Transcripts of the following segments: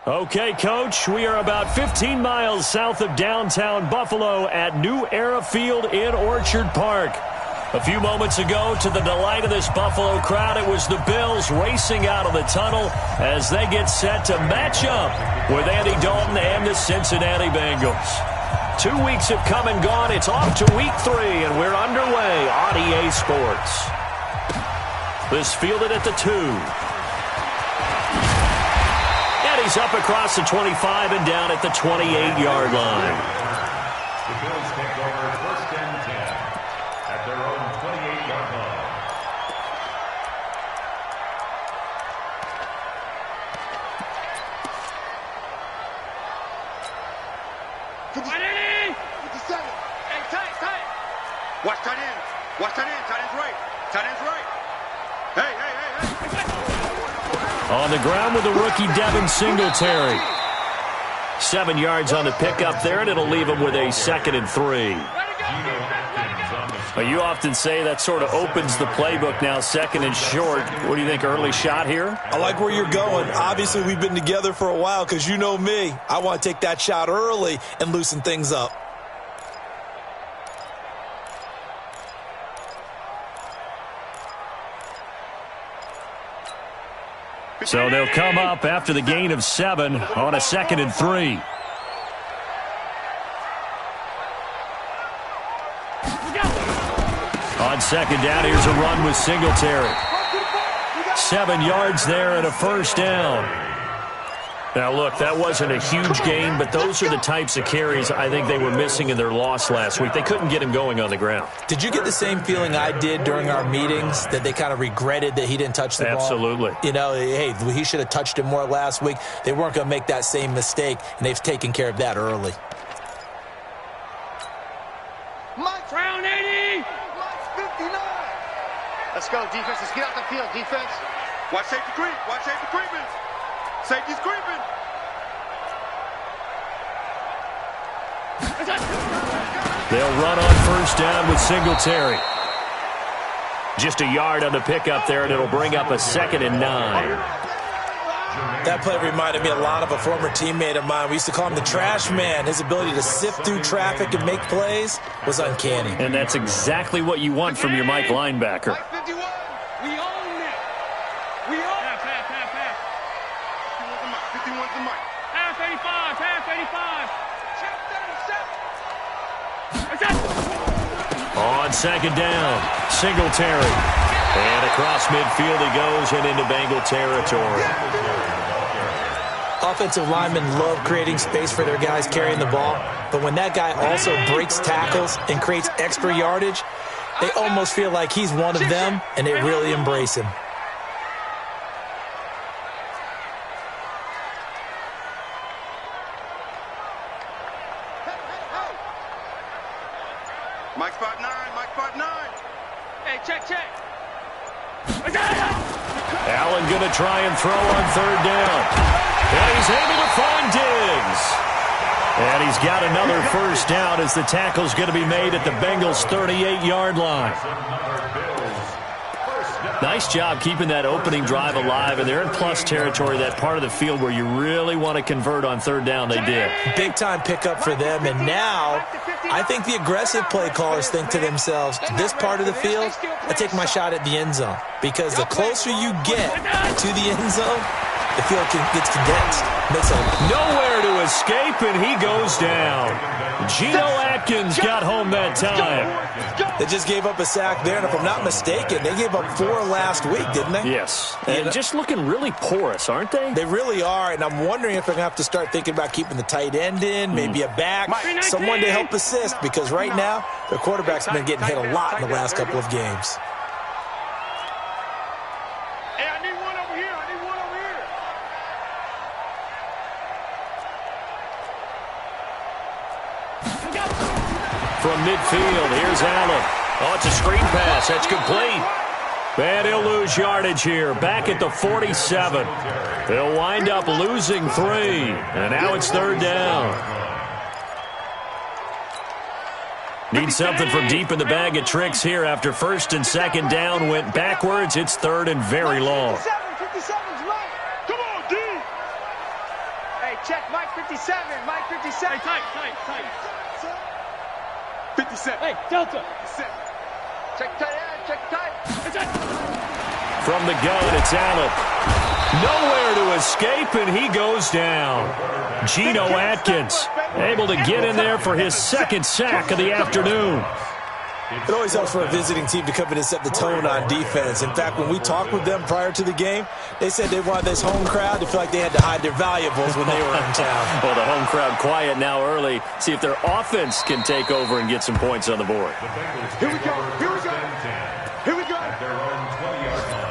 Okay, Coach, we are about 15 miles south of downtown Buffalo at New Era Field in Orchard Park. A few moments ago, to the delight of this Buffalo crowd, it was the Bills racing out of the tunnel as they get set to match up with Andy Dalton and the Cincinnati Bengals. 2 weeks have come and gone. It's off to week 3, and we're underway on EA Sports. This fielded at the 2. And he's up across the 25 and down at the 28-yard line. The Bills take over 1st and 10 at their own 28-yard line. Watch tight end. Watch tight end. Tight end's right. Tight end's right. Hey. On the ground with the rookie Devin Singletary. 7 yards on the pickup there, and it'll leave him with a 2nd and 3. Well, you often say that sort of opens the playbook now, 2nd and short. What do you think, early shot here? I like where you're going. Obviously, we've been together for a while because you know me. I want to take that shot early and loosen things up. So they'll come up after the gain of 7 on a 2nd and 3. On 2nd down, here's a run with Singletary. 7 yards there and a 1st down. Now, look, that wasn't a huge gain, but those are the types of carries I think they were missing in their loss last week. They couldn't get him going on the ground. Did you get the same feeling I did during our meetings, that they kind of regretted that he didn't touch the ball? Absolutely. You know, hey, he should have touched it more last week. They weren't going to make that same mistake, and they've taken care of that early. Mike, round 80. Mike, 59. Let's go, defense. Let's get out the field, defense. Watch safety creep. Watch safety creeping. Safety's creeping. They'll run on 1st down with Singletary. Just a yard on the pickup there, and it'll bring up a 2nd and 9. That play reminded me a lot of a former teammate of mine. We used to call him the trash man. His ability to sift through traffic and make plays was uncanny. And that's exactly what you want from your Mike linebacker. Mike 51. We own it. We own it. Pass. 51's the Mike. Pass 85. Pass 85. On 2nd down, Singletary. And across midfield he goes and into Bengal territory. Offensive linemen love creating space for their guys carrying the ball, but when that guy also breaks tackles and creates extra yardage, they almost feel like he's one of them, and they really embrace him. Mike spot 9. Mike spot 9. Hey, check. Allen going to try and throw on 3rd down. And he's able to find Diggs. And he's got another 1st down as the tackle's going to be made at the Bengals' 38-yard line. Nice job keeping that opening drive alive, and they're in plus territory, that part of the field where you really want to convert on 3rd down. They did. Big-time pickup for them, and now I think the aggressive play callers think to themselves, this part of the field, I take my shot at the end zone, because the closer you get to the end zone, the field gets condensed. Nowhere to escape, and he goes down. Geno Atkins got home that time. They just gave up a sack there, and if I'm not mistaken, they gave up 4 last week, didn't they? Yes, and just looking really porous, aren't they? They really are, and I'm wondering if they're going to have to start thinking about keeping the tight end in, maybe a back, someone to help assist, because right now, their quarterback's been getting hit a lot in the last couple of games. Hey, I need one over here. From midfield, here's Allen. Oh, it's a screen pass. That's complete. And he'll lose yardage here. Back at the 47. They'll wind up losing 3. And now it's 3rd down. Need something from deep in the bag of tricks here after 1st and 2nd down went backwards. It's 3rd and very long. 57's right. Come on, D. check. Mike 57. Mike 57. Hey, tight. 57. Hey, Delta. Check tight end. Check tight. From the gun, it's Allen. Nowhere to escape, and he goes down. Geno Atkins able to get in there for his second sack of the afternoon. It always helps for a visiting team to come in and set the tone on defense. In fact, when we talked with them prior to the game, they said they wanted this home crowd to feel like they had to hide their valuables when they were in town. Well, the home crowd quiet now early. See if their offense can take over and get some points on the board. Here we go. Here we go. Here we go. At their own 20-yard line.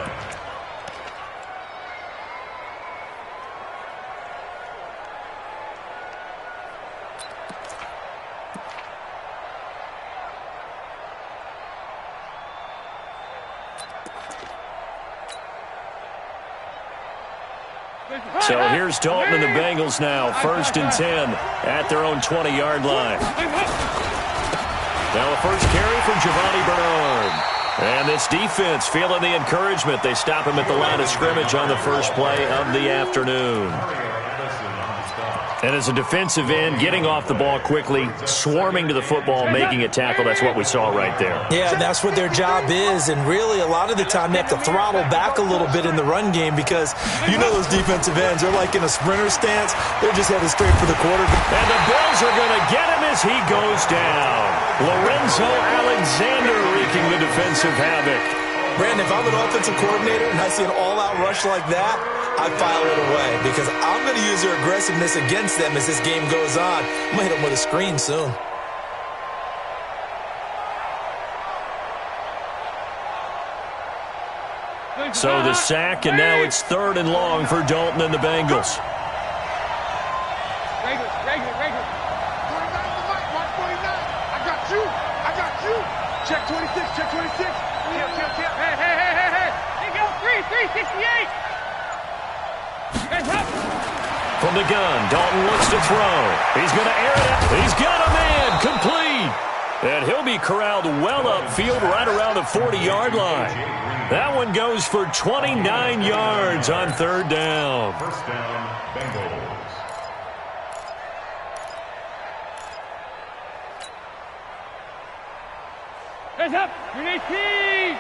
So here's Dalton and the Bengals now, 1st and 10 at their own 20-yard line. Now a first carry for Giovanni Bernard. And this defense feeling the encouragement. They stop him at the line of scrimmage on the first play of the afternoon. And as a defensive end, getting off the ball quickly, swarming to the football, making a tackle, that's what we saw right there. Yeah, that's what their job is, and really a lot of the time they have to throttle back a little bit in the run game because you know those defensive ends, they're like in a sprinter stance. They're just headed straight for the quarterback. And the Bills are going to get him as he goes down. Lorenzo Alexander wreaking the defensive havoc. Brandon, if I'm an offensive coordinator and I see an all-out rush like that, I file it away because I'm going to use their aggressiveness against them as this game goes on. I'm going to hit them with a screen soon. So the sack, and now it's 3rd and long for Dalton and the Bengals. Regular. 49 to the mic, 149. I got you. Check 26, check 26. Kill. Hey. Hey, go, 368. From the gun, Dalton looks to throw. He's going to air it out. He's got a man complete. And he'll be corralled well upfield right around the 40-yard line. That one goes for 29 yards on 3rd down. First down, Bengals. Heads up, Unity!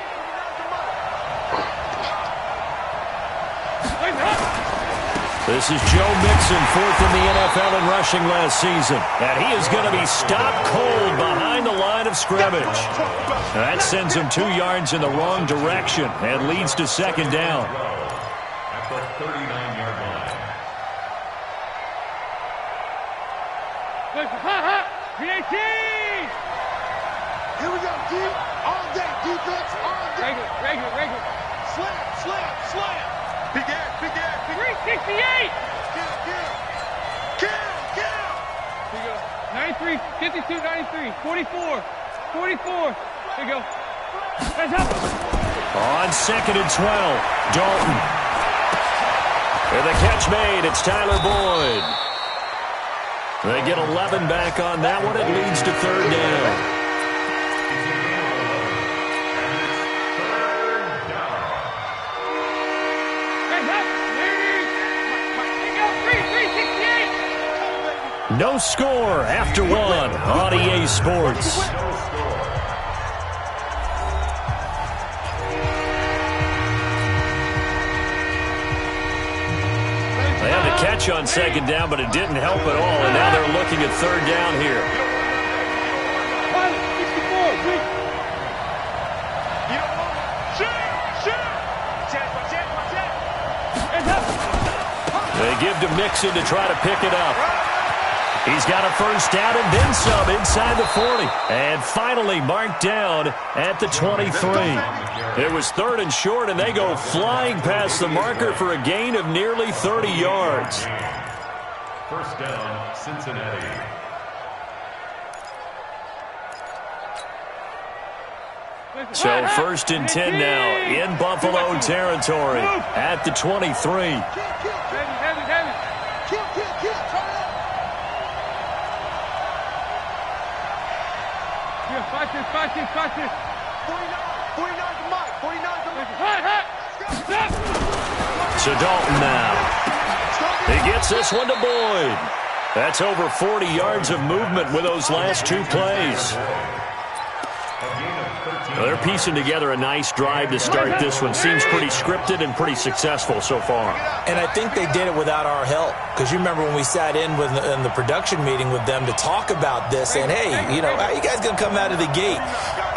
This is Joe Mixon, 4th in the NFL in rushing last season. And he is going to be stopped cold behind the line of scrimmage. That sends him 2 yards in the wrong direction and leads to 2nd down. At the 39-yard line. Here we go, deep. All day, defense, all day. Regular. Slam. Big air. 368. Kill. Here you go. 93, 52, 93, 44. Here you go. Heads up. On 2nd and 12, Dalton. And the catch made, it's Tyler Boyd. They get 11 back on that one. It leads to 3rd down. No score after 1 on EA Sports. They had the catch on 2nd down, but it didn't help at all, and now they're looking at 3rd down here. They give to Mixon to try to pick it up. He's got a 1st down and then some inside the 40. And finally marked down at the 23. It was 3rd and short, and they go flying past the marker for a gain of nearly 30 yards. First down, Cincinnati. So 1st and 10 now in Buffalo territory at the 23. Watch this. 49 to Mike. So Dalton now. He gets this one to Boyd. That's over 40 yards of movement with those last two plays. Well, they're piecing together a nice drive to start this one. Seems pretty scripted and pretty successful so far. And I think they did it without our help. Because you remember when we sat in the production meeting with them to talk about this, saying, hey, you know, how are you guys going to come out of the gate?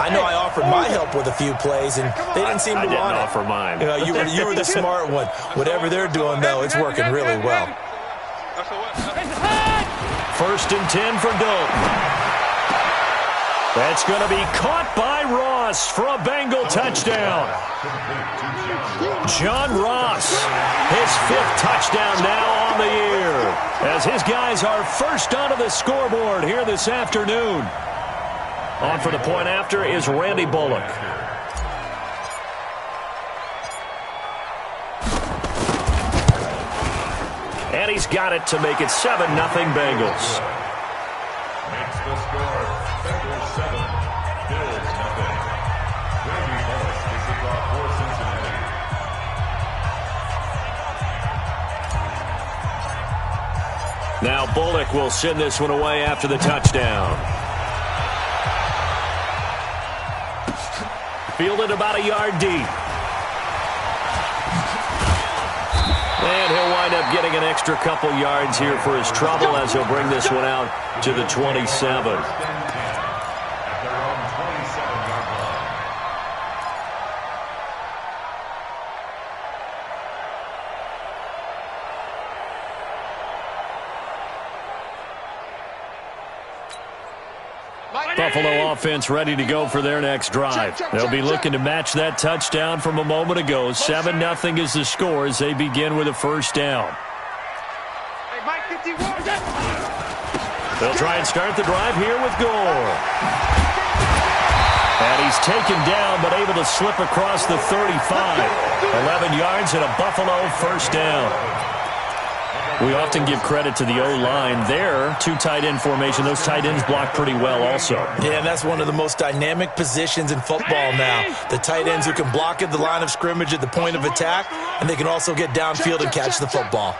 I know I offered my help with a few plays, and they didn't seem to want it. I didn't offer mine. You know, you were the smart one. Whatever they're doing, though, it's working really well. 1st and 10 for Dalton. That's going to be caught by Ross for a Bengal touchdown. John Ross, his 5th touchdown now on the year, as his guys are first onto the scoreboard here this afternoon. On for the point after is Randy Bullock. And he's got it to make it 7-0 Bengals. Makes the score. Bengals 7, Bills nothing. Randy Bullock is the draw for Cincinnati. Now Bullock will send this one away after the touchdown. Fielded about a yard deep. And he'll wind up getting an extra couple yards here for his trouble as he'll bring this one out to the 27. Buffalo offense ready to go for their next drive. They'll be looking to match that touchdown from a moment ago. 7-0 is the score as they begin with a first down. They'll try and start the drive here with Gore. And he's taken down but able to slip across the 35. 11 yards and a Buffalo first down. We often give credit to the O-line there. 2 tight end formation. Those tight ends block pretty well also. Yeah, and that's one of the most dynamic positions in football now. The tight ends who can block at the line of scrimmage at the point of attack, and they can also get downfield and catch the football.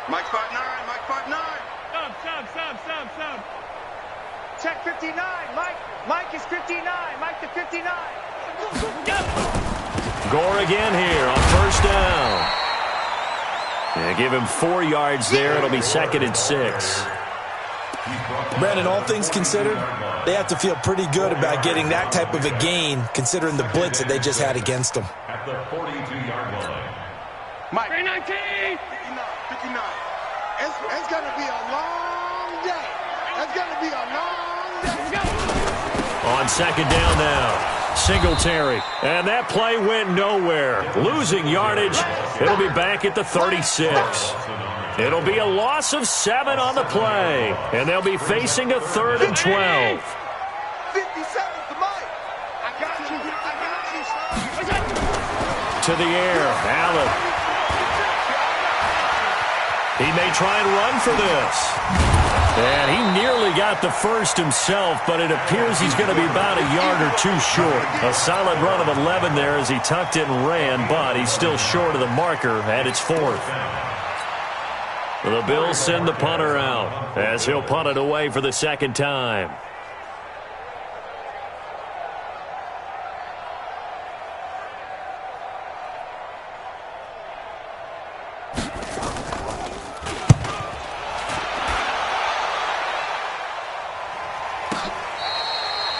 Mike 5'9", Mike 5'9". Sub. Check 59, Mike. Mike is 59, Mike to 59. Gore again here on first down. Yeah, give him 4 yards there. It'll be 2nd and 6. Brandon, all things considered, they have to feel pretty good about getting that type of a gain considering the blitz that they just had against them. At the 42-yard line. Mike. 319. 59. It's going to be a long day. It's going to be a long day. On 2nd down now. Singletary, and that play went nowhere. Losing yardage. It'll be back at the 36. It'll be a loss of 7 on the play, and they'll be facing a 3rd and 12. 57 to Mike. I got you. To the air, Allen. He may try and run for this. And he nearly got the first himself, but it appears he's going to be about a yard or 2 short. A solid run of 11 there as he tucked it and ran, but he's still short of the marker, and it's 4th. The Bills send the punter out as he'll punt it away for the 2nd time.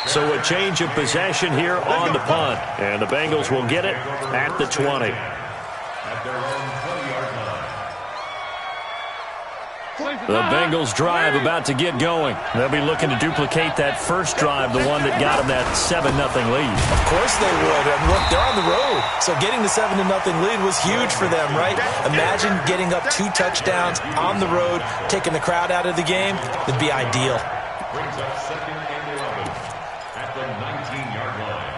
So a change of possession here on the punt. And the Bengals will get it at the 20. At their own 20-yard line. The Bengals drive about to get going. They'll be looking to duplicate that first drive, the one that got them that 7-0 lead. Of course they would. And look, they're on the road. So getting the 7-0 lead was huge for them, right? Imagine getting up 2 touchdowns on the road, taking the crowd out of the game. It'd be ideal. Brings up 2nd and 11 at the 19-yard line.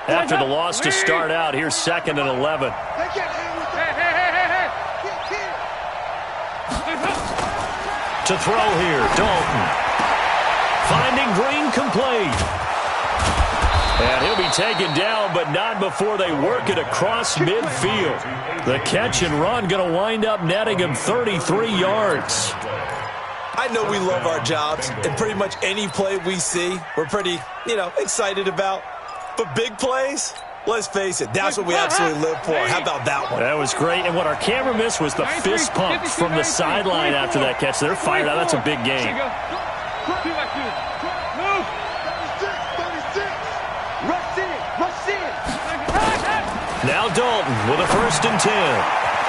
After the loss to start out, here's 2nd and 11. To throw here, Dalton. Finding Green complete. And he'll be taken down, but not before they work it across midfield. The catch and run going to wind up netting him 33 yards. I know we love our jobs, and pretty much any play we see, we're pretty, excited about. But big plays, let's face it, that's what we absolutely live for. How about that one? That was great, and what our camera missed was the fist pump from the sideline after that catch. They're fired out. That's a big game. Now Dalton with a 1st and 10.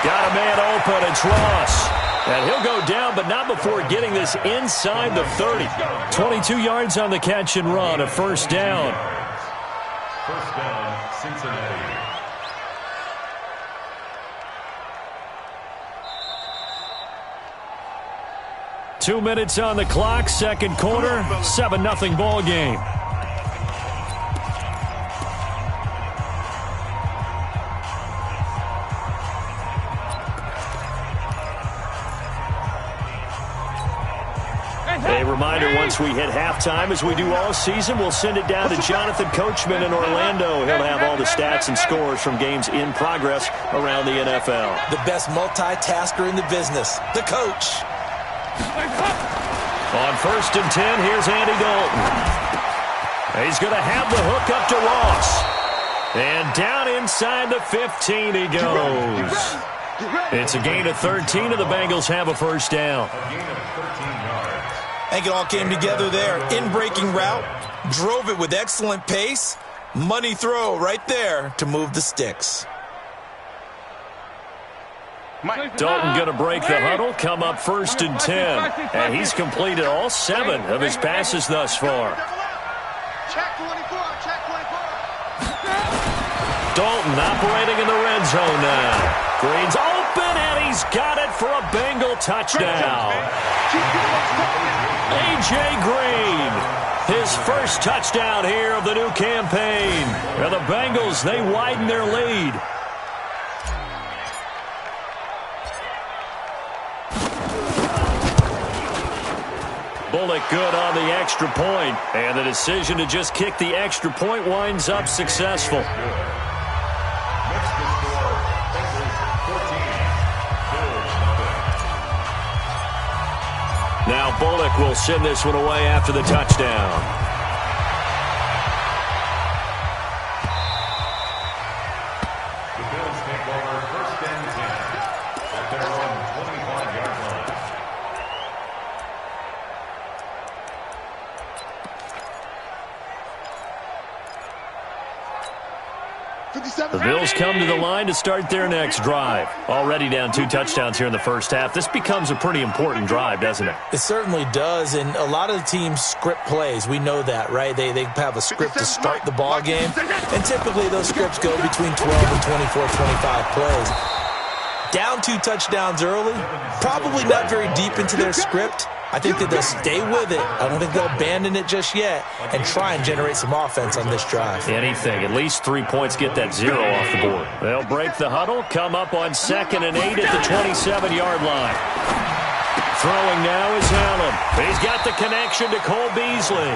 Got a man open. It's Ross. And he'll go down, but not before getting this inside the 30. 22 yards on the catch and run, a 1st down. First down, Cincinnati. Two minutes on the clock, second quarter, 7-0 ball game. A reminder, once we hit halftime, as we do all season, we'll send it down to Jonathan Coachman in Orlando. He'll have all the stats and scores from games in progress around the NFL. The best multitasker in the business, the coach. On 1st and 10, here's Andy Dalton. He's going to have the hook up to Ross. And down inside the 15 he goes. It's a gain of 13, and the Bengals have a 1st down. A gain of 13 yards. I think it all came together there. In-breaking route, drove it with excellent pace. Money throw right there to move the sticks. Dalton going to break the huddle, come up 1st and 10. And he's completed all 7 of his passes thus far. Check 24, check 24. Dalton operating in the red zone now. Green's open, and he's got it for a Bengal touchdown. A.J. Green, his 1st touchdown here of the new campaign. And the Bengals, they widen their lead. Bullock good on the extra point, and the decision to just kick the extra point winds up successful. Next to score, Bengals 14, Bills nothing. Now Bullock will send this one away after the touchdown. The Bills take over 1st and 10 at their own 25-yard line. The Bills come to the line to start their next drive. Already down 2 touchdowns here in the first half. This becomes a pretty important drive, doesn't it? It certainly does, and a lot of the teams script plays. We know that, right? They have a script to start the ball game, and typically those scripts go between 12 and 24, 25 plays. Down 2 touchdowns early, probably not very deep into their script. I think that they'll stay with it. I don't think they'll abandon it just yet and try and generate some offense on this drive. Anything. At least 3 points, get that 0 off the board. They'll break the huddle, come up on 2nd and 8 at the 27-yard line. Throwing now is Allen. He's got the connection to Cole Beasley.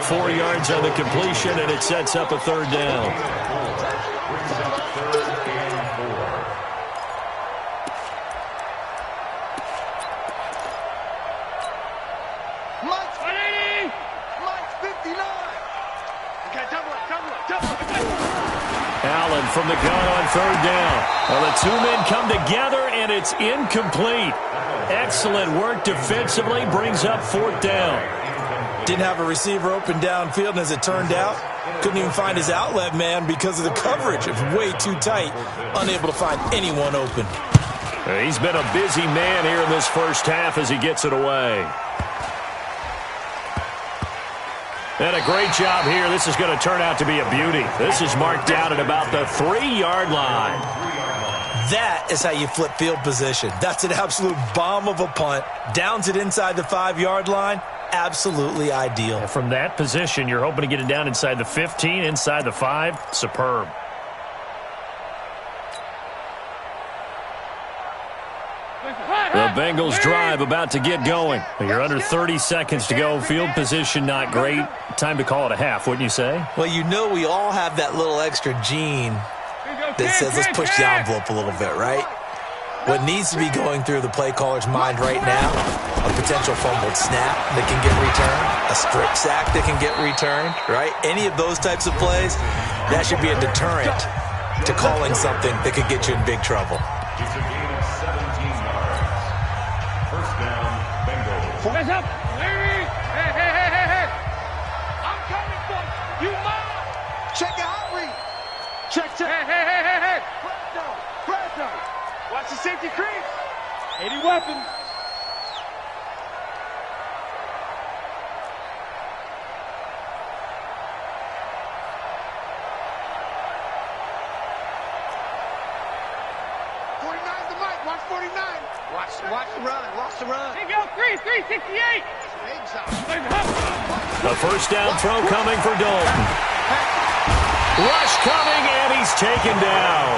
4 yards on the completion, and it sets up a 3rd down. Allen from the gun on 3rd down. Well, the 2 men come together, and it's incomplete. Excellent work defensively, brings up 4th down. Didn't have a receiver open downfield, and as it turned out, couldn't even find his outlet man because of the coverage. It was way too tight, unable to find anyone open. He's been a busy man here in this first half as he gets it away. And a great job here. This is going to turn out to be a beauty. This is marked down at about the 3-yard line. That is how you flip field position. That's an absolute bomb of a punt. Downs it inside the 5-yard line. Absolutely ideal. And from that position, you're hoping to get it down inside the 15, inside the 5. Superb. The Bengals drive about to get going. You're under 30 seconds to go. Field position not great. Time to call it a half, wouldn't you say? Well, you know we all have that little extra gene that says let's push the envelope a little bit, right? What needs to be going through the play caller's mind right now, a potential fumbled snap that can get returned, a strip sack that can get returned, right? Any of those types of plays, that should be a deterrent to calling something that could get you in big trouble. It's a gain of 17 yards. First down, Bengals. Hands up. Hey. I'm coming for you. Check out read. Check. Hey. Press down. Watch the safety creep. 80 weapons. Watch 49. Watch the run. Hey, go 368. A first down throw coming for Dalton. Rush coming, and he's taken down.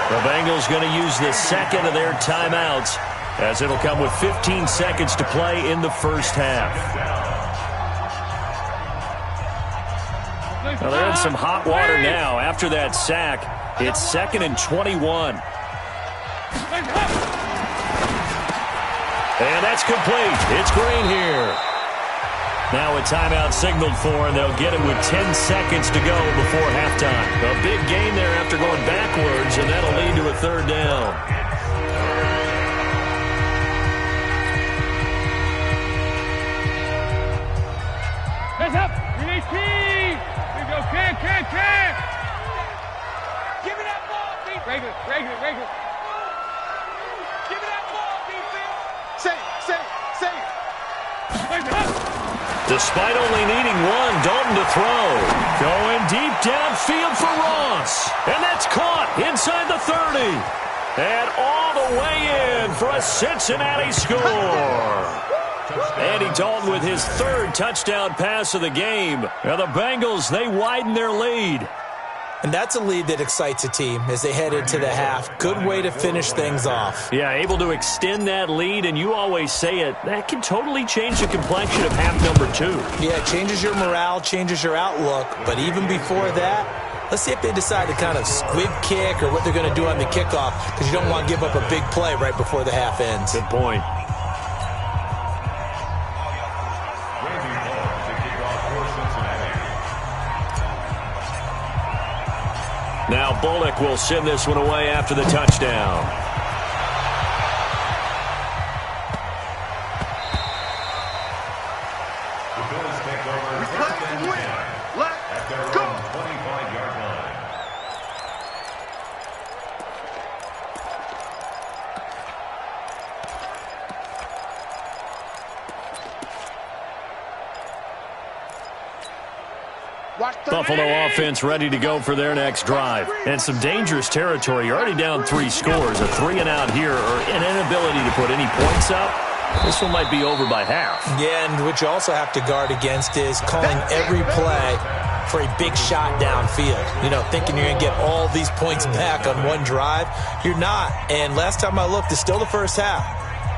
The Bengals going to use the second of their timeouts, as it'll come with 15 seconds to play in the first half. Well, they're in some hot water now. After that sack, it's 2nd and 21. And that's complete. It's Green here. Now a timeout signaled for, and they'll get him with 10 seconds to go before halftime. A big gain there after going backwards, and that'll lead to a third down. Heads up. Release P. Here we go. Can. Give me that ball, defense. Regular. Give me that ball, defense. Say it. Despite only needing one, Dalton to throw. Going deep downfield for Ross. And that's caught inside the 30. And all the way in for a Cincinnati score. Andy Dalton with his 3rd touchdown pass of the game. Now the Bengals, they widen their lead. And that's a lead that excites a team as they head into the half. Good way to finish things off. Yeah, able to extend that lead, and you always say it, that can totally change the complexion of half number 2. Yeah, it changes your morale, changes your outlook. But even before that, let's see if they decide to kind of squib kick or what they're going to do on the kickoff, because you don't want to give up a big play right before the half ends. Good point. Now Bullock will send this one away after the touchdown. The Bills take over first and 10 at their own 25-yard line. Buffalo offense ready to go for their next drive. And some dangerous territory. You're already down 3 scores. A 3-and-out here, or an inability to put any points up. This one might be over by half. Yeah, and what you also have to guard against is calling every play for a big shot downfield. You know, thinking you're going to get all these points back on one drive. You're not. And last time I looked, it's still the first half.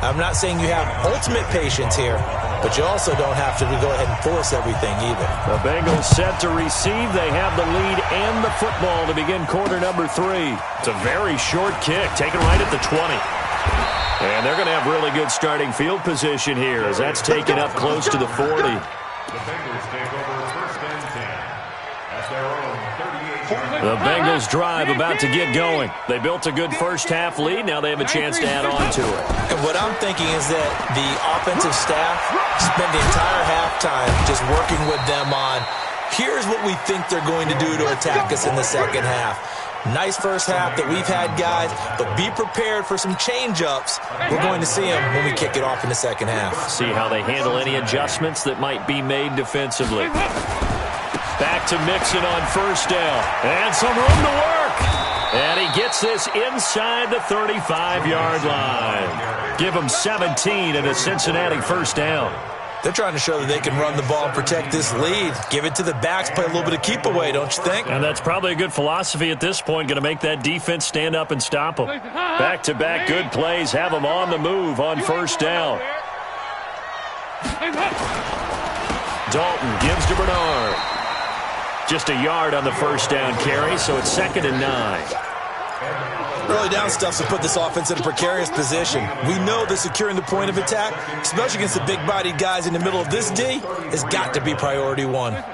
I'm not saying you have ultimate patience here, but you also don't have to go ahead and force everything either. The Bengals set to receive. They have the lead and the football to begin quarter number 3. It's a very short kick, taken right at the 20. And they're going to have really good starting field position here as that's taken up close to the 40. The Bengals take over first and 10 at their own 38-yard line. The Bengals drive about to get going. They built a good first half lead. Now they have a chance to add on to it. And what I'm thinking is that the offensive staff spent the entire halftime just working with them on, here's what we think they're going to do to attack us in the second half. Nice first half that we've had, guys, but be prepared for some change-ups. We're going to see them when we kick it off in the second half. See how they handle any adjustments that might be made defensively. Back to Mixon on first down. And some room to work. And he gets this inside the 35-yard line. Give him 17 and a Cincinnati first down. They're trying to show that they can run the ball and protect this lead. Give it to the backs, play a little bit of keep away, don't you think? And that's probably a good philosophy at this point, going to make that defense stand up and stop them. Back-to-back good plays have them on the move on first down. Dalton gives to Bernard. Just a yard on the first down carry, so it's 2nd and 9. Early down stuff's to put this offense in a precarious position. We know that securing the point of attack, especially against the big-bodied guys in the middle of this D, has got to be priority one. Watch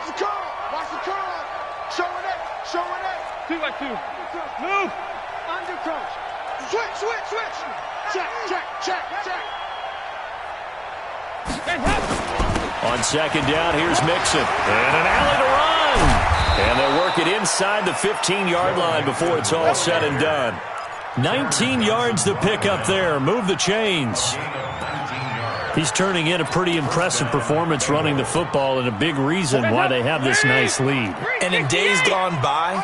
the curl. Watch the curl. Showing it. 2-by-2. Move. Under coach. Switch. Check. On 2nd down, here's Mixon. And an alley to run. And they'll work it inside the 15-yard line before it's all said and done. 19 yards to pick up there. Move the chains. He's turning in a pretty impressive performance running the football, and a big reason why they have this nice lead. And in days gone by,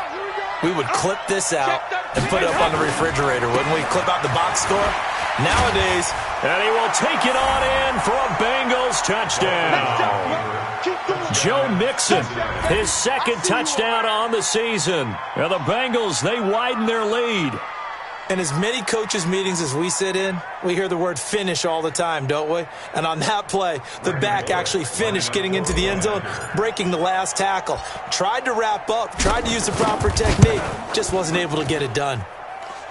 we would clip this out and put it up on the refrigerator, wouldn't we? Clip out the box score. Nowadays, and he will take it on in for a Bengals touchdown. Joe Mixon, his 2nd touchdown on the season. Now the Bengals, they widen their lead. In as many coaches' meetings as we sit in, we hear the word finish all the time, don't we? And on that play, the back actually finished getting into the end zone, breaking the last tackle. Tried to wrap up, tried to use the proper technique, just wasn't able to get it done.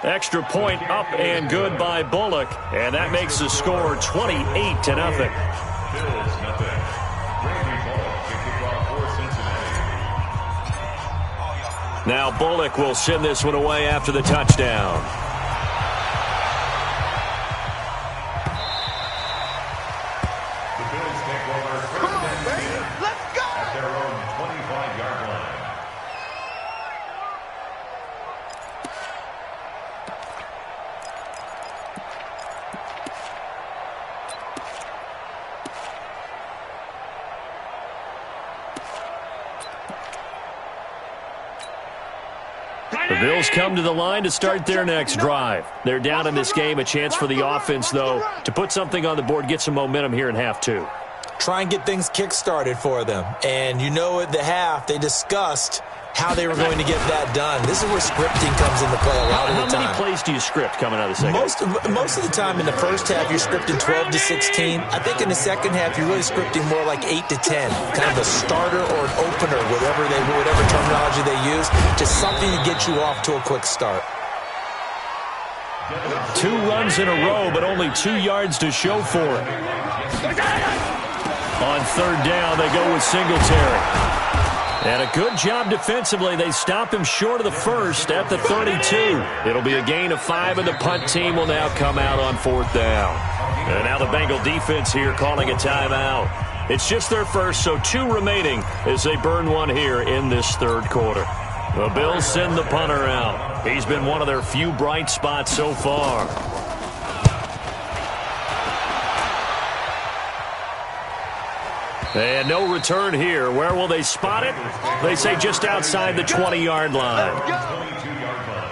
Extra point up and good by Bullock, and that makes the score 28-0. Bills nothing. Randy Ball kicked it off for Cincinnati. Now Bullock will send this one away after the touchdown. The Bills take over 1st and 10 at their own 25-yard line. The Bills come to the line to start their next drive. They're down in this game. A chance for the offense, though, to put something on the board, get some momentum here in half 2. Try and get things kick-started for them. And you know at the half, they discussed how they were going to get that done. This is where scripting comes into play a lot of the time. How many plays do you script coming out of the second? Most of the time in the first half, you're scripting 12 to 16. I think in the second half, you're really scripting more like 8 to 10. Kind of a starter or an opener, whatever terminology they use. Just something to get you off to a quick start. 2 runs in a row, but only 2 yards to show for it. On 3rd down, they go with Singletary. And a good job defensively. They stop him short of the first at the 32. It'll be a gain of 5, and the punt team will now come out on 4th down. And now the Bengal defense here calling a timeout. It's just their first, so 2 remaining as they burn one here in this 3rd quarter. The Bills send the punter out. He's been one of their few bright spots so far. And no return here. Where will they spot it? They say just outside the 20-yard line. 22-yard line.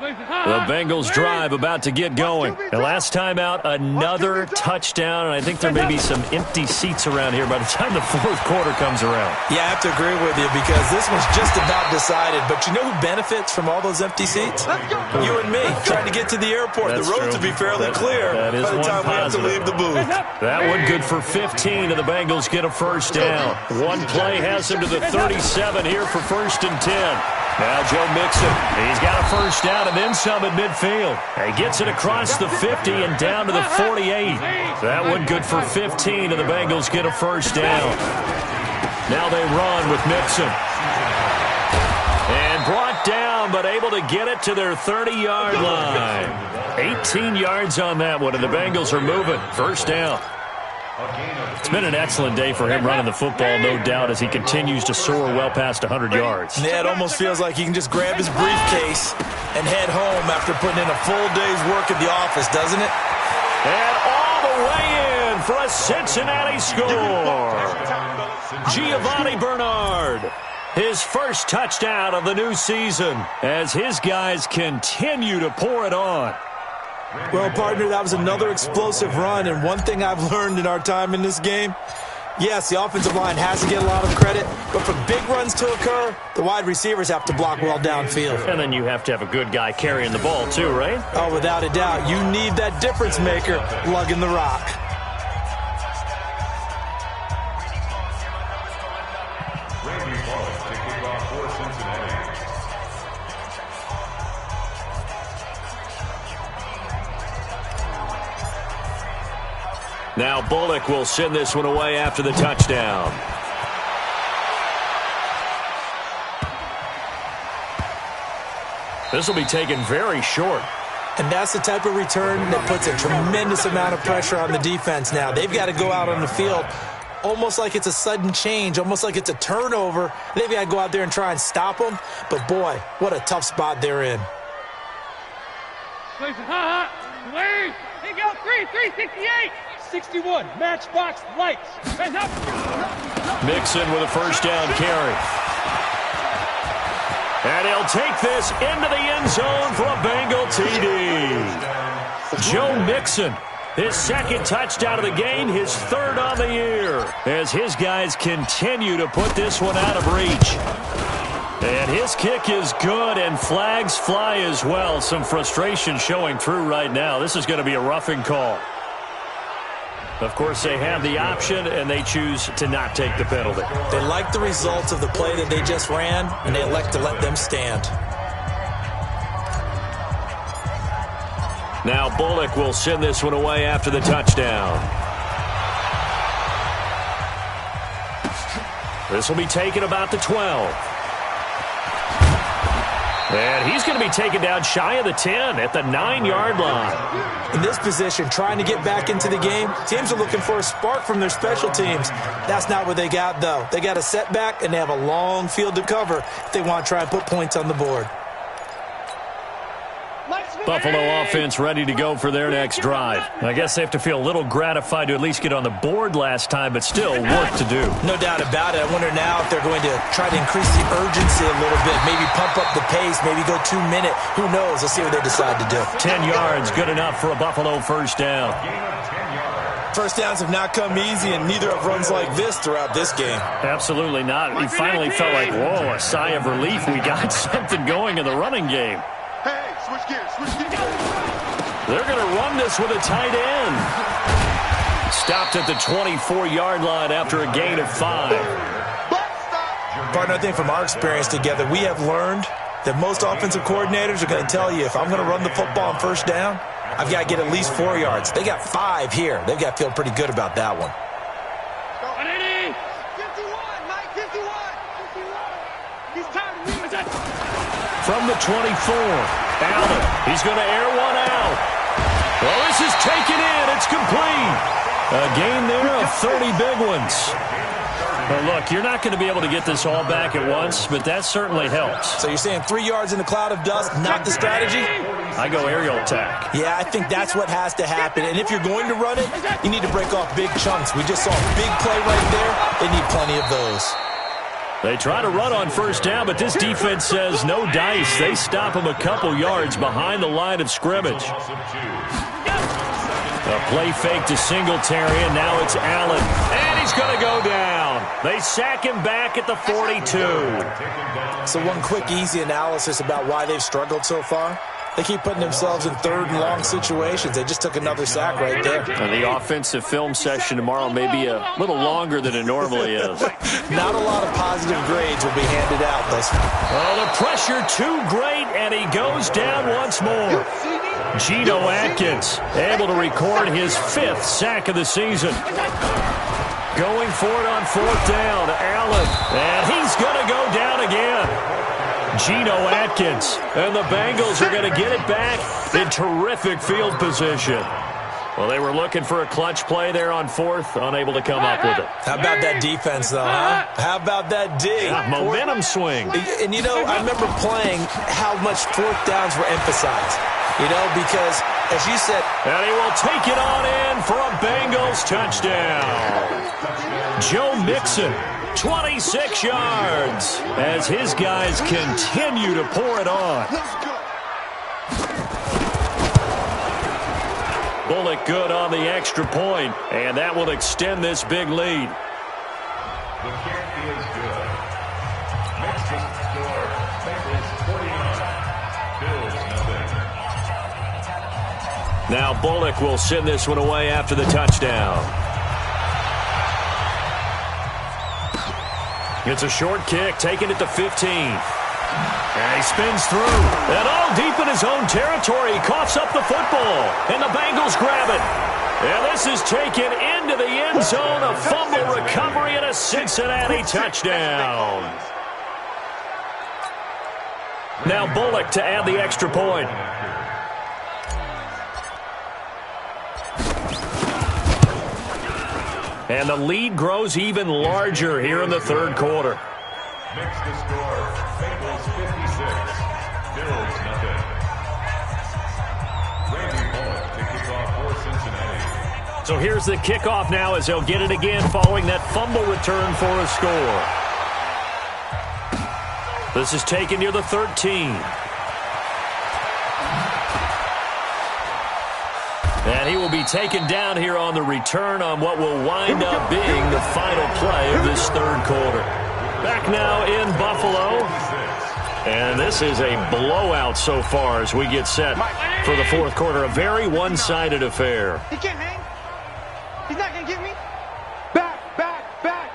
The Bengals drive about to get going. And last time out, another touchdown. And I think there may be some empty seats around here by the time the 4th quarter comes around. Yeah, I have to agree with you because this one's just about decided. But you know who benefits from all those empty seats? You and me, trying to get to the airport. That's the roads true. will be fairly clear by the time we have to leave the booth. That one good for 15, and the Bengals get a first down. One play has him to the 37 here for 1st and 10. Now Joe Mixon, he's got a first down and then some at midfield. He gets it across the 50 and down to the 48. That one good for 15, and the Bengals get a first down. Now they run with Mixon. And brought down, but able to get it to their 30-yard line. 18 yards on that one, and the Bengals are moving. First down. It's been an excellent day for him running the football, no doubt, as he continues to soar well past 100 yards. Yeah, it almost feels like he can just grab his briefcase and head home after putting in a full day's work at the office, doesn't it? And all the way in for a Cincinnati score. Giovanni Bernard. His first touchdown of the new season as his guys continue to pour it on. Well, partner, that was another explosive run, and one thing I've learned in our time in this game, yes, the offensive line has to get a lot of credit, but for big runs to occur, the wide receivers have to block well downfield. And then you have to have a good guy carrying the ball too, right? Oh, without a doubt. You need that difference maker lugging the rock. Now Bullock will send this one away after the touchdown. This will be taken very short. And that's the type of return that puts a tremendous amount of pressure on the defense now. They've got to go out on the field almost like it's a sudden change, almost like it's a turnover. They've got to go out there and try and stop them. But, boy, what a tough spot they're in. Please, please. Here you go, 368. 61, matchbox lights. Hands up. Mixon with a first down carry. And he'll take this into the end zone for a Bengal TD. Joe Mixon, his second touchdown of the game, his third on the year, as his guys continue to put this one out of reach. And his kick is good, and flags fly as well. Some frustration showing through right now. This is going to be a roughing call. Of course, they have the option, and they choose to not take the penalty. They like the results of the play that they just ran, and they elect to let them stand. Now Bullock will send this one away after the touchdown. This will be taken about the 12. And he's going to be taken down shy of the 10 at the 9-yard line. In this position, trying to get back into the game, teams are looking for a spark from their special teams. That's not what they got, though. They got a setback, and they have a long field to cover if they want to try and put points on the board. Buffalo offense ready to go for their next drive. I guess they have to feel a little gratified to at least get on the board last time, but still work to do. No doubt about it. I wonder now if they're going to try to increase the urgency a little bit, maybe pump up the pace, maybe go 2 minute. Who knows? Let's see what they decide to do. 10 yards, good enough for a Buffalo first down. First downs have not come easy, and neither have runs like this throughout this game. Absolutely not. We finally felt like, whoa, a sigh of relief. We got something going in the running game. Hey, switch gears, switch gears. They're going to run this with a tight end. Stopped at the 24-yard line after a gain of 5. Partner, I think from our experience together, we have learned that most offensive coordinators are going to tell you, if I'm going to run the football on first down, I've got to get at least 4 yards. They got 5 here. They've got to feel pretty good about that one. 51, Mike, 51. He's tired of me. From the 24, Allen. He's going to air one out. Well, this is taken in. It's complete. A gain there of 30 big ones. Well, look, you're not going to be able to get this all back at once, but that certainly helps. So you're saying 3 yards in a cloud of dust, not the strategy? I go aerial attack. Yeah, I think that's what has to happen. And if you're going to run it, you need to break off big chunks. We just saw a big play right there. They need plenty of those. They try to run on first down, but this defense says no dice. They stop them a couple yards behind the line of scrimmage. A play fake to Singletary, and now it's Allen. And he's going to go down. They sack him back at the 42. So one quick, easy analysis about why they've struggled so far. They keep putting themselves in third and long situations. They just took another sack right there. And the offensive film session tomorrow may be a little longer than it normally is. Not a lot of positive grades will be handed out thus far. Oh, the pressure too great, and he goes down once more. Geno Atkins able to record his 5th sack of the season. Going for it on 4th down, Allen, and he's going to go down again. Geno Atkins, and the Bengals are going to get it back in terrific field position. Well, they were looking for a clutch play there on 4th, unable to come up with it. How about that defense, though, huh? How about that dig? Yeah, momentum swing. And, you know, I remember playing how much 4th downs were emphasized, you know, because, as you said, and he will take it on in for a Bengals first touchdown. Joe Mixon, 26 yards, as his guys continue to pour it on. Bullock good on the extra point, and that will extend this big lead. The kick is good. Mixon score. Bengals 49. Bills nothing. Now Bullock will send this one away after the touchdown. It's a short kick, taking it to 15. And he spins through. And all deep in his own territory. He coughs up the football. And the Bengals grab it. And this is taken into the end zone. A fumble recovery and a Cincinnati touchdown. Now Bullock to add the extra point. And the lead grows even larger here in the third quarter. Mix the score. Bengals 56. Bills nothing. Randy Bullock to kick off for Cincinnati. So here's the kickoff now as they'll get it again following that fumble return for a score. This is taken near the 13. And he will be taken down here on the return on what will wind up being the final play of this third quarter. Back now in Buffalo. And this is a blowout so far as we get set for the fourth quarter. A very one-sided affair. He can't hang. He's not going to get me. Back, back, back.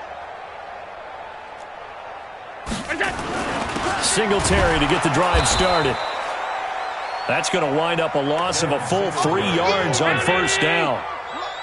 Singletary to get the drive started. That's going to wind up a loss of a full 3 yards on first down.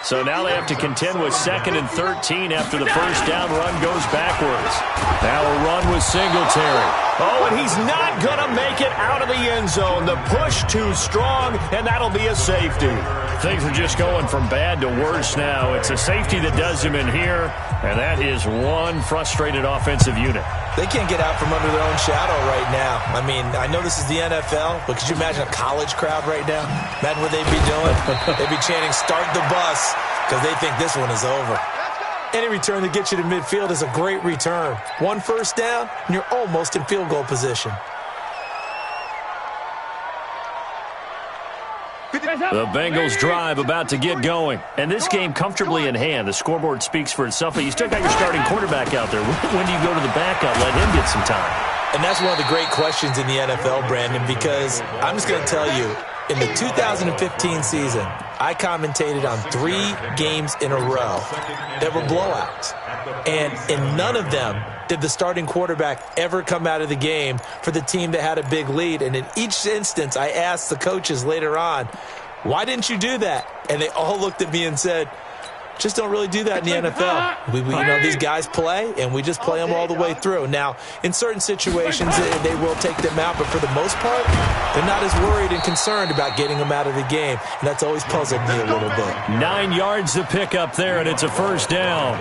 So now they have to contend with 2nd and 13 after the first down run goes backwards. Now a run with Singletary. Oh, and he's not going to make it out of the end zone. The push too strong, and that'll be a safety. Things are just going from bad to worse now. It's a safety that does him in here, and that is one frustrated offensive unit. They can't get out from under their own shadow right now. I mean, I know this is the NFL, but could you imagine a college crowd right now? Imagine what they'd be doing. They'd be chanting, "Start the bus," because they think this one is over. Any return that gets you to midfield is a great return. One first down, and you're almost in field goal position. The Bengals drive about to get going. And this game comfortably in hand. The scoreboard speaks for itself, but you still got your starting quarterback out there. When do you go to the backup? Let him get some time. And that's one of the great questions in the NFL, Brandon, because I'm just going to tell you, in the 2015 season, I commentated on 3 games in a row that were blowouts. And in none of them did the starting quarterback ever come out of the game for the team that had a big lead. And in each instance, I asked the coaches later on, why didn't you do that? And they all looked at me and said, just don't really do that in the NFL. You know, these guys play, and we just play them all the way through. Now, in certain situations, they will take them out, but for the most part, they're not as worried and concerned about getting them out of the game, and that's always puzzled me a little bit. 9 yards to pick up there, and it's a first down.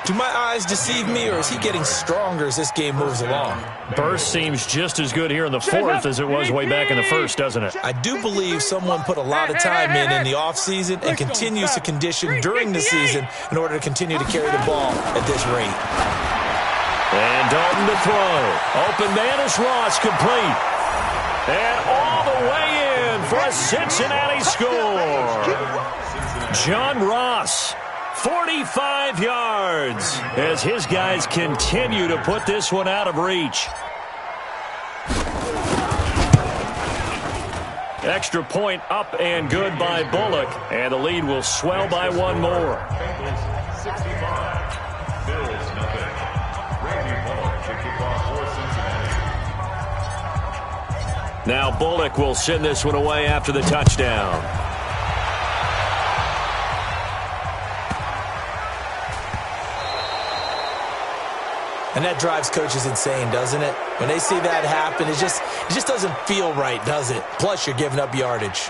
Do my eyes deceive me, or is he getting stronger as this game moves along? Burst seems just as good here in the fourth as it was way back in the first, doesn't it? I do believe someone put a lot of time in the offseason and continues to condition during the season in order to continue to carry the ball at this rate. And Dalton to throw. Open man is Ross, complete. And all the way in for a Cincinnati score. John Ross. 45 yards as his guys continue to put this one out of reach. Extra point up and good by Bullock, and the lead will swell by one more. Bengals 65. Bills nothing. Randy Bullock to kick off for Cincinnati. Now Bullock will send this one away after the touchdown. And that drives coaches insane, doesn't it? When they see that happen, it just doesn't feel right, does it? Plus, you're giving up yardage.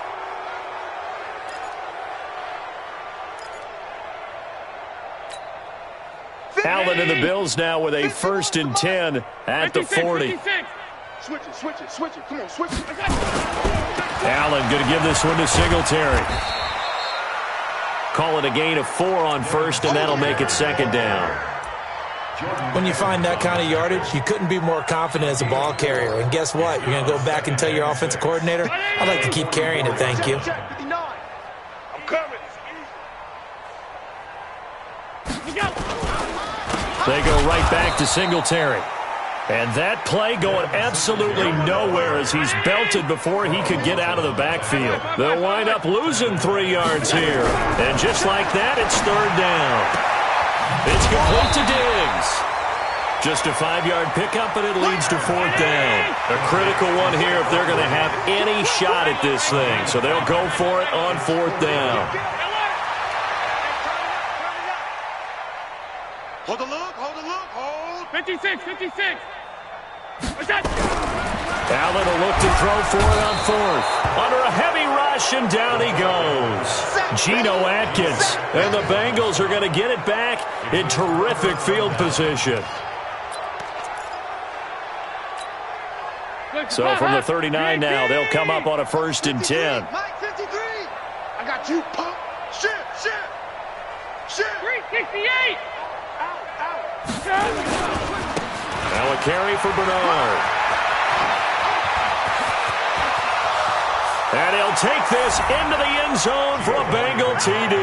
Allen and the Bills now with a 1st and 10 at the 40. Switch it. Come on, switch it. Allen going to give this one to Singletary. call it a gain of 4 on first, and that'll make it second down. When you find that kind of yardage, you couldn't be more confident as a ball carrier. And guess what? You're going to go back and tell your offensive coordinator, I'd like to keep carrying it, thank you. I'm coming. They go right back to Singletary. And that play going absolutely nowhere as he's belted before he could get out of the backfield. They'll wind up losing 3 yards here. And just like that, it's third down. It's complete to Diggs. Just a 5-yard pickup, and it leads to fourth down. A critical one here if they're going to have any shot at this thing. So they'll go for it on fourth down. Hold the look, hold the look, hold. 56, 56. Allen will look to throw for it on fourth. Under a heavy rush, and down he goes. Geno Atkins. And the Bengals are going to get it back in terrific field position. So from the 39 now, they'll come up on a 1st and 10. Mike, 53. I got you, pump. Shit. 368. Now a carry for Bernard. And he'll take this into the end zone for a Bengal TD.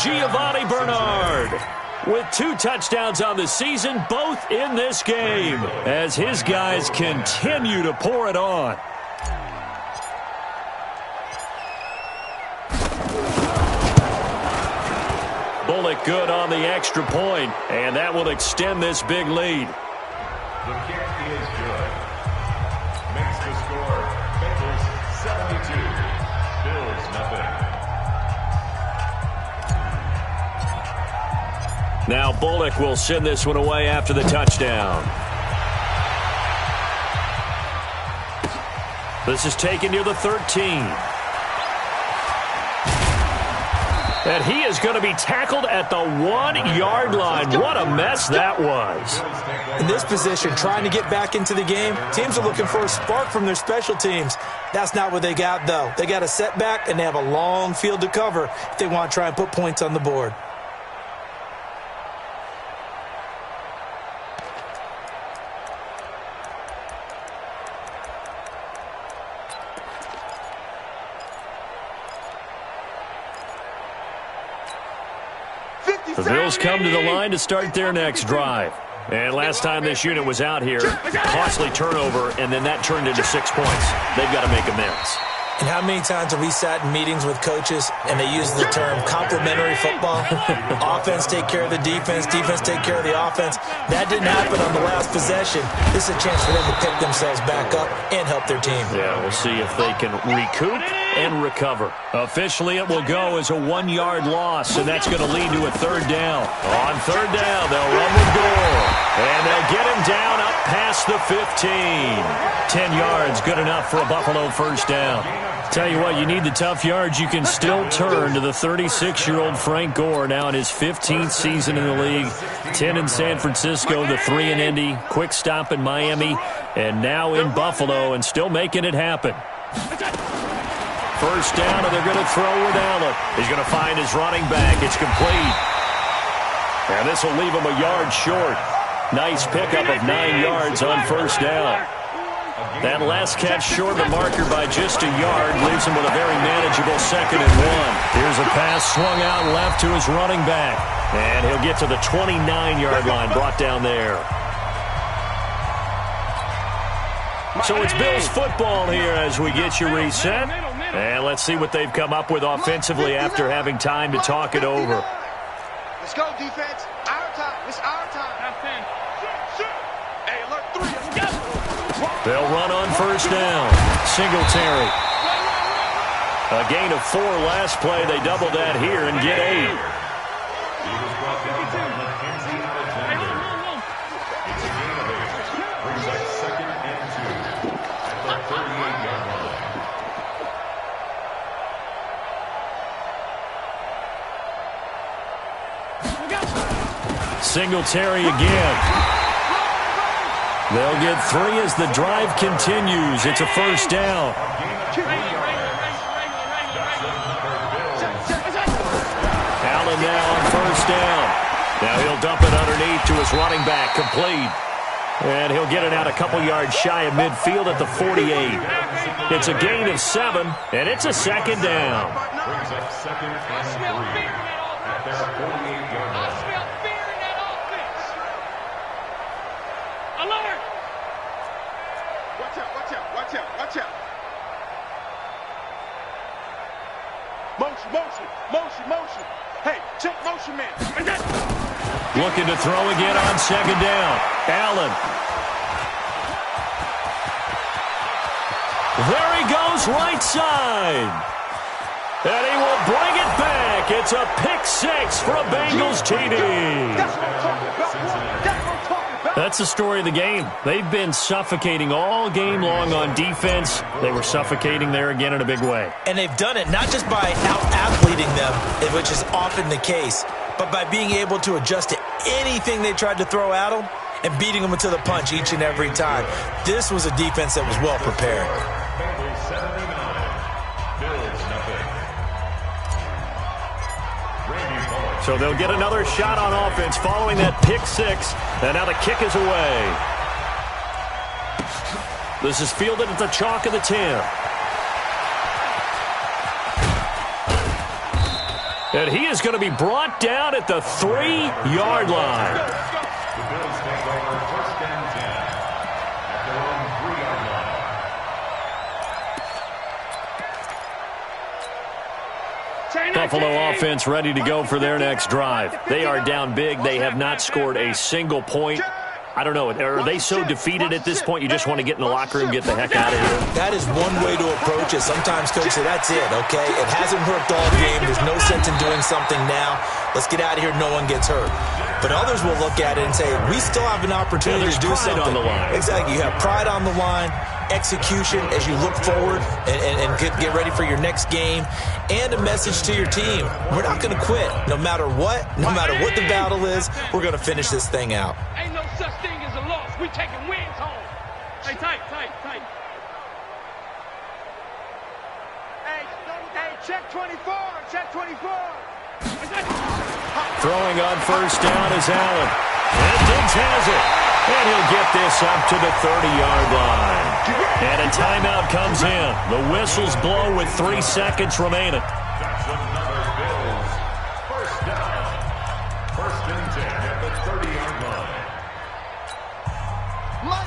Giovanni Bernard with 2 touchdowns on the season, both in this game, as his guys continue to pour it on. Bullock good on the extra point, and that will extend this big lead. The kick is good. Makes the score Bengals 72, Bills nothing. Now Bullock will send this one away after the touchdown. This is taken near the 13. And he is going to be tackled at the 1-yard line. What a mess that was. In this position, trying to get back into the game, teams are looking for a spark from their special teams. That's not what they got, though. They got a setback, and they have a long field to cover if they want to try and put points on the board. The Bills come to the line to start their next drive. And last time this unit was out here, costly turnover, and then that turned into 6 points. They've got to make amends. And how many times have we sat in meetings with coaches and they use the term complementary football? Offense take care of the defense, defense take care of the offense. That didn't happen on the last possession. This is a chance for them to pick themselves back up and help their team. Yeah, we'll see if they can recoup and recover. Officially, it will go as a 1-yard loss, and that's going to lead to a third down. On third down, they'll run the door, and they'll get him down up past the 15. 10 yards, good enough for a Buffalo first down. Tell you what, you need the tough yards. You can still turn to the 36-year-old Frank Gore, now in his 15th season in the league. 10 in San Francisco, the 3 in Indy, quick stop in Miami, and now in Buffalo, and still making it happen. First down, and they're going to throw with Allen. He's going to find his running back. It's complete. And this will leave him a yard short. Nice pickup of 9 yards on first down. That last catch short of the marker by just a yard leaves him with a very manageable 2nd and 1. Here's a pass swung out left to his running back. And he'll get to the 29-yard line, brought down there. So it's Bills football here as we get you reset. And let's see what they've come up with offensively after having time to talk it over. Let's go, defense. Our time. It's our time. Hey, alert 3. Let's go. They'll run on first down. Singletary. A gain of 4 last play. They double that here and get 8. Eagles brought down by Mackenzie Alexander. It's a gain of 8. Brings up 2nd and 2 at the 38-yard line. Singletary again. They'll get 3 as the drive continues. It's a first down. first down. Now he'll dump it underneath to his running back, complete. And he'll get it out a couple yards shy of midfield at the 48. It's a gain of 7, and it's a second down. Brings up second and 3 at their 48-yard line. I smell fear in that offense. Alert! Watch out, watch out, watch out, watch out. Motion, motion, motion, motion. Hey, check motion, man. Looking to throw again on second down. Allen. There he goes, right side. And he will bring it back. It's a pick 6 for a Bengals TD. That's what I'm talking about, boy. That's what I'm talking about. That's the story of the game. They've been suffocating all game long on defense. They were suffocating there again in a big way. And they've done it not just by out-athleting them, which is often the case, but by being able to adjust to anything they tried to throw at them and beating them to the punch each and every time. This was a defense that was well prepared. Bengals 79, Bills nothing. Randy Bullock. So they'll get another shot on offense following that pick 6. And now the kick is away. This is fielded at the chalk of the 10. And he is going to be brought down at the 3-yard line. The Bills take over first and 10 at their own 3-yard line. Buffalo offense ready to go for their next drive. They are down big. They have not scored a single point. I don't know. Are they so defeated at this point you just want to get in the locker room, get the heck out of here? That is one way to approach it. Sometimes coaches say, that's it, okay? It hasn't worked all game. There's no sense in doing something now. Let's get out of here. No one gets hurt. But others will look at it and say, we still have an opportunity to do something. On the line. Exactly. You have pride on the line, execution as you look forward and get ready for your next game, and a message to your team. We're not going to quit. No matter what the battle is, we're going to finish this thing out. Ain't no such thing as a loss. We taking wins home. Hey, tight. Hey, check 24, check 24. Throwing on first down is Allen. And Diggs has it. And he'll get this up to the 30-yard line. And a timeout comes in. The whistles blow with 3 seconds remaining. That's another Bills first down. First and 10 at the 30-yard line.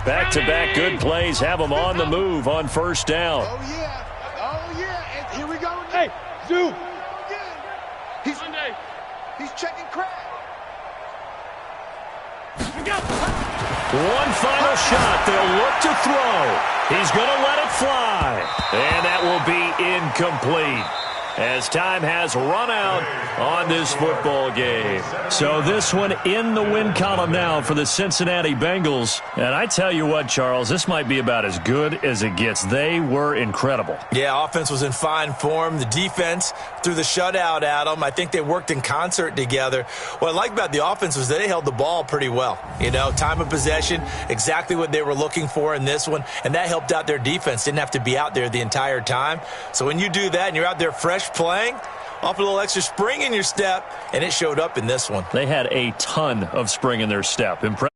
Back-to-back good plays have them on the move on first down. Oh, yeah. And here we go. Hey, Zoo. He's checking crack. One final shot. They'll look to throw. He's going to let it fly. And that will be incomplete, as time has run out on this football game. So this one in the win column now for the Cincinnati Bengals. And I tell you what, Charles, this might be about as good as it gets. They were incredible. Yeah, offense was in fine form. The defense threw the shutout at them. I think they worked in concert together. What I like about the offense was they held the ball pretty well. You know, time of possession, exactly what they were looking for in this one. And that helped out their defense. Didn't have to be out there the entire time. So when you do that and you're out there fresh playing, off a little extra spring in your step, and it showed up in this one. They had a ton of spring in their step. Impressive.